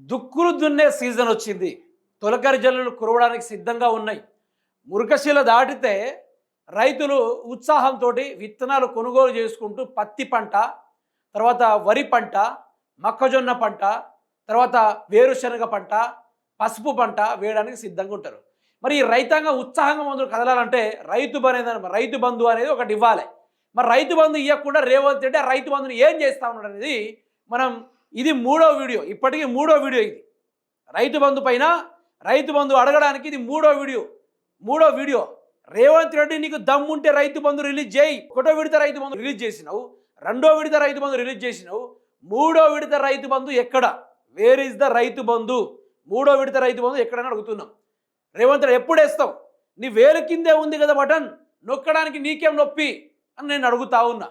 దుక్కులు దున్నే సీజన్ వచ్చింది. తొలకరి జల్లులు కురవడానికి సిద్ధంగా ఉన్నాయి. మురకశిల దాటితే రైతులు ఉత్సాహంతో విత్తనాలు కొనుగోలు చేసుకుంటూ పత్తి పంట, తర్వాత వరి పంట, మొక్కజొన్న పంట, తర్వాత వేరుశనగ పంట, పసుపు పంట వేయడానికి సిద్ధంగా ఉంటారు. మరి ఈ రైతాంగం ఉత్సాహంగా ముందుకు కదలాలంటే రైతు బంధు అనేది ఒకటి ఇవ్వాలి. మరి రైతు బంధు ఇవ్వకుండా రేవంత్ రెడ్డి ఆ రైతు బంధుని ఏం చేస్తా ఉన్నాడు అనేది మనం ఇది మూడో వీడియో, ఇప్పటికీ మూడో వీడియో ఇది. రైతు బంధు పైన రైతు బంధు అడగడానికి ఇది మూడో వీడియో. రేవంత్ రెడ్డి నీకు దమ్ముంటే రైతు బంధు రిలీజ్ చేయి. ఒకటో విడత రైతు బంధు రిలీజ్ చేసినావు, రెండో విడత రైతు బంధు రిలీజ్ చేసినావు, మూడో విడత రైతు బంధు ఎక్కడ? Where is the Rythu Bandhu? మూడో విడత రైతు బంధు ఎక్కడని అడుగుతున్నాం. రేవంత్ రెడ్డి ఎప్పుడు వేస్తావు? నీ వేలు కిందే ఉంది కదా బటన్, నొక్కడానికి నీకేం నొప్పి అని నేను అడుగుతా ఉన్నా.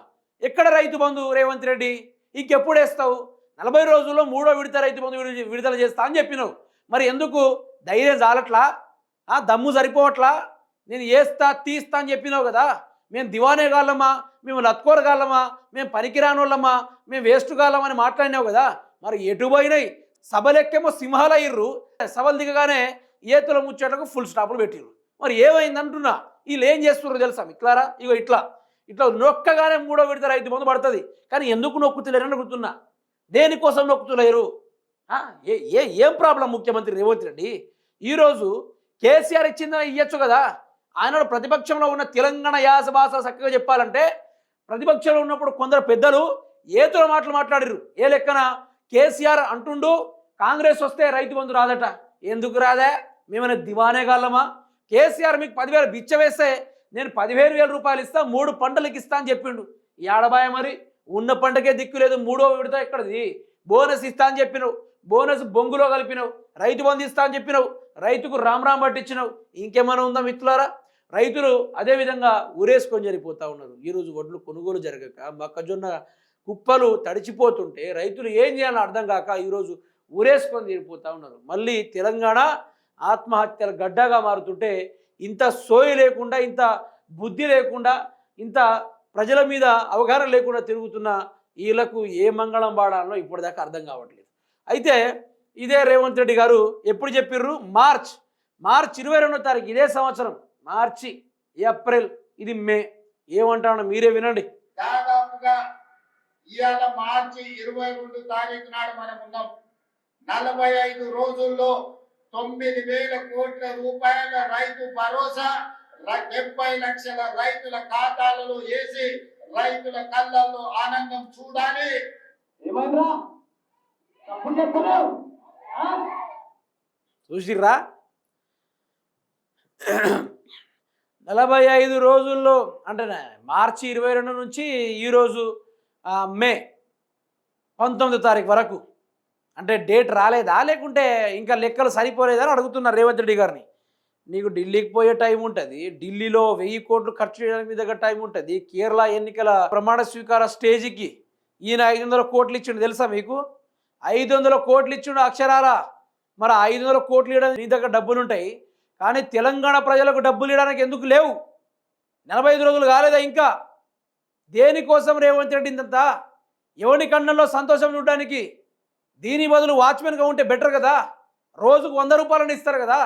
ఎక్కడ రైతు బంధు రేవంత్ రెడ్డి? ఇంకెప్పుడు వేస్తావు? 40 రోజుల్లో మూడో విడత రైతు బంధు విడుదల చేస్తా అని చెప్పినావు. మరి ఎందుకు ధైర్యం చాలట్లా? దమ్ము సరిపోవట్లా? నేను వేస్తా తీస్తా అని చెప్పినావు కదా. మేము దివానే గాళ్ళమా, మేము లత్కోర గాళ్ళమా, మేము పనికిరానోళ్ళమా, మేము వేస్ట్ గాళ్ళమా అని మాట్లాడినావు కదా. మరి ఎటు పోయినాయి? సభలెక్కేమో సింహాలు అయ్యిర్రు, సభలు దిగగానే ఏతుల ముచ్చటకు ఫుల్ స్టాపులు పెట్టిర్రు. మరి ఏమైంది అంటున్నా. వీళ్ళు ఏం చేస్తున్నారు తెలుసా మిత్రులారా? ఇగో ఇట్లా నొక్కగానే మూడో విడత రైతు బంధు పడుతుంది. కానీ ఎందుకు నొక్కుతలేరని అడుగుతున్నా. దేనికోసం నొక్కుతులేరు? ఏం ప్రాబ్లం ముఖ్యమంత్రి రేవంత్ రెడ్డి? ఈరోజు కేసీఆర్ ఇచ్చిందని ఇవ్వచ్చు కదా. ఆయన ప్రతిపక్షంలో ఉన్న తెలంగాణ యాస భాష చక్కగా చెప్పాలంటే ప్రతిపక్షంలో ఉన్నప్పుడు కొందరు పెద్దలు ఏతుల మాటలు మాట్లాడిరు. ఏ లెక్కన కేసీఆర్ అంటుండు కాంగ్రెస్ వస్తే రైతు బంధు రాదట. ఎందుకు రాదా? మేమైనా దివానే గాళ్ళమా? కేసీఆర్ మీకు 10,000 బిచ్చ వేస్తే నేను 15,000 రూపాయలు ఇస్తా, 3 పంటలకు ఇస్తా అని చెప్పిండు. ఏడబాయ మరి ఉన్న పంటకే దిక్కు లేదు, మూడో విడత ఎక్కడది? బోనస్ ఇస్తా అని చెప్పినావు, బోనస్ బొంగులో కలిపినావు. రైతు బంధు ఇస్తా అని చెప్పినావు, రైతుకు రామ్ పట్టించినావు. ఇంకేమైనా ఉందా మిత్రులారా? రైతులు అదేవిధంగా ఊరేసుకొని జరిగిపోతూ ఉన్నారు. ఈరోజు వడ్లు కొనుగోలు జరగక మొక్కజొన్న కుప్పలు తడిచిపోతుంటే రైతులు ఏం చేయాలో అర్థం కాక ఈరోజు ఊరేసుకొని జరిగిపోతూ ఉన్నారు. మళ్ళీ తెలంగాణ ఆత్మహత్యల గడ్డగా మారుతుంటే ఇంత సోయి లేకుండా, ఇంత బుద్ధి లేకుండా, ఇంత ప్రజల మీద అవగాహన లేకుండా తిరుగుతున్న వీళ్ళకు ఏ మంగళం పాడాలో ఇప్పటిదాకా అర్థం కావట్లేదు. అయితే ఇదే రేవంత్ రెడ్డి గారు ఎప్పుడు చెప్పిర్రు? మార్చ్ 22వ తారీఖు ఇదే సంవత్సరం, మార్చి, ఏప్రిల్, ఇది మే. ఏమంటానో మీరే వినండి. దాదాపుగా ఇవాళ మార్చి 22 తారీఖు నాడు మనం ఉన్నాం. 45 రోజుల్లో 9,000 కోట్ల రూపాయల రైతు భరోసా 70 లక్షల రైతుల ఖాతాలలో వేసి రైతుల కళ్ళల్లో ఆనందం చూడాలి. చూసిర్రా? 45 రోజుల్లో అంటే మార్చి 22 నుంచి ఈరోజు మే 19వ తారీఖు వరకు అంటే డేట్ రాలేదా, లేకుంటే ఇంకా లెక్కలు సరిపోలేదని అడుగుతున్నారు రేవంత్ రెడ్డి గారిని. నీకు ఢిల్లీకి పోయే టైం ఉంటుంది, ఢిల్లీలో 1000 కోట్లు ఖర్చు చేయడానికి మీ దగ్గర టైం ఉంటుంది. కేరళ ఎన్నికల ప్రమాణ స్వీకార స్టేజ్కి ఈయన 500 కోట్లు ఇచ్చిండు తెలుసా మీకు? 500 కోట్లు ఇచ్చిండు అక్షరాల. మరి 500 కోట్లు ఇవ్వడానికి నీ దగ్గర డబ్బులు ఉంటాయి, కానీ తెలంగాణ ప్రజలకు డబ్బులు ఇవ్వడానికి ఎందుకు లేవు? 45 రోజులు కాలేదా ఇంకా? దేనికోసం రేవంత్ రెడ్డి ఇంతంతా? ఎవరి కన్నంలో సంతోషం చూడడానికి? దీని బదులు వాచ్మెన్గా ఉంటే బెటర్ కదా. రోజుకు 100 రూపాయలని ఇస్తారు కదా.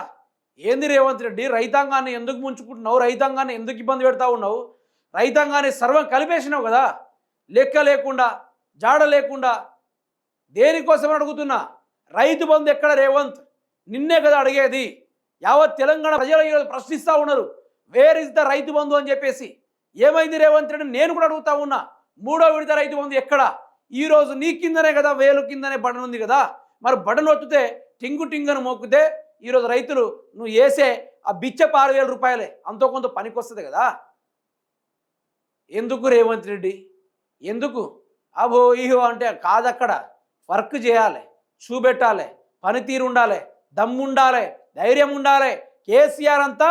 ఏంది రేవంత్ రెడ్డి? రైతాంగాన్ని ఎందుకు ముంచుకుంటున్నావు? రైతాంగాన్ని ఎందుకు ఇబ్బంది పెడతా ఉన్నావు? రైతాంగాన్ని సర్వం కలిపేసినావు కదా, లెక్క లేకుండా, జాడ లేకుండా. దేనికోసం అడుగుతున్నా? రైతు బంధు ఎక్కడ రేవంత్? నిన్నే కదా అడిగేది. యావత్ తెలంగాణ ప్రజలు ప్రశ్నిస్తూ ఉన్నారు, where is the Rythu Bandhu అని చెప్పేసి. ఏమైంది రేవంత్ రెడ్డి? నేను కూడా అడుగుతా ఉన్నా, మూడో విడత రైతు బంధు ఎక్కడ? ఈరోజు నీ కిందనే కదా, వేలు కిందనే బటన్ ఉంది కదా. మరి బటన్ ఒత్తితే టింగుని మోక్కుతే ఈరోజు రైతులు నువ్వు వేసే ఆ బిచ్చ 6,000 రూపాయలే అంతో కొంత పనికి వస్తుంది కదా. ఎందుకు రేవంత్ రెడ్డి? ఎందుకు? అబో ఇహో అంటే కాదు. అక్కడ వర్క్ చేయాలి, చూపెట్టాలి, పనితీరు ఉండాలి, దమ్ము ఉండాలి, ధైర్యం ఉండాలి. కేసీఆర్ అంతా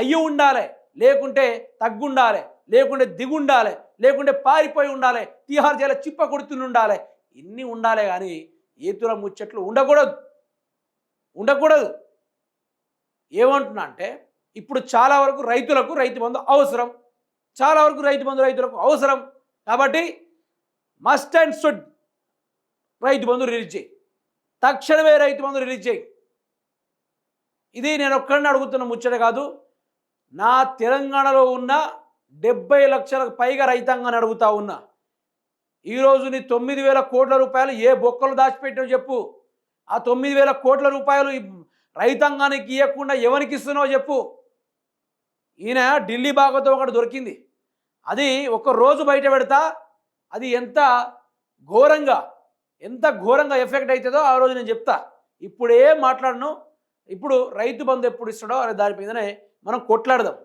అయ్యి ఉండాలి, లేకుంటే తగ్గుండాలి, లేకుంటే దిగుండాలి, లేకుంటే పారిపోయి ఉండాలి, తిహార్ జైలు చిప్ప కొడుతుండాలి. ఇన్ని ఉండాలి, కానీ ఏతుల ముచ్చట్లు ఉండకూడదు. ఏమంటున్నా అంటే ఇప్పుడు చాలా వరకు రైతులకు రైతు బంధు అవసరం, చాలా వరకు రైతులకు అవసరం. కాబట్టి must and should Rythu Bandhu release చేయి. తక్షణమే రైతు బంధు రిలీజ్ చేయి. ఇది నేను ఒక్కడిని అడుగుతున్న ముచ్చట కాదు, నా తెలంగాణలో ఉన్న 70 లక్షలకు పైగా రైతాంగాన్ని అడుగుతా ఉన్నా. ఈరోజు నీ 9,000 కోట్ల రూపాయలు ఏ బొక్కలు దాచిపెట్టావు చెప్పు. ఆ 9,000 కోట్ల రూపాయలు రైతాంగానికి ఇవ్వకుండా ఎవరికి ఇస్తున్నావు చెప్పు. ఈయన ఢిల్లీ భాగవతం ఒకటి దొరికింది, అది ఒక రోజు బయట పెడతా అది ఎంత ఘోరంగా ఎఫెక్ట్ అవుతుందో ఆ రోజు నేను చెప్తా. ఇప్పుడే మాట్లాడను. ఇప్పుడు రైతు బంధు ఎప్పుడు ఇస్తాడో అనే దాని మీదనే మనం కొట్లాడదాం.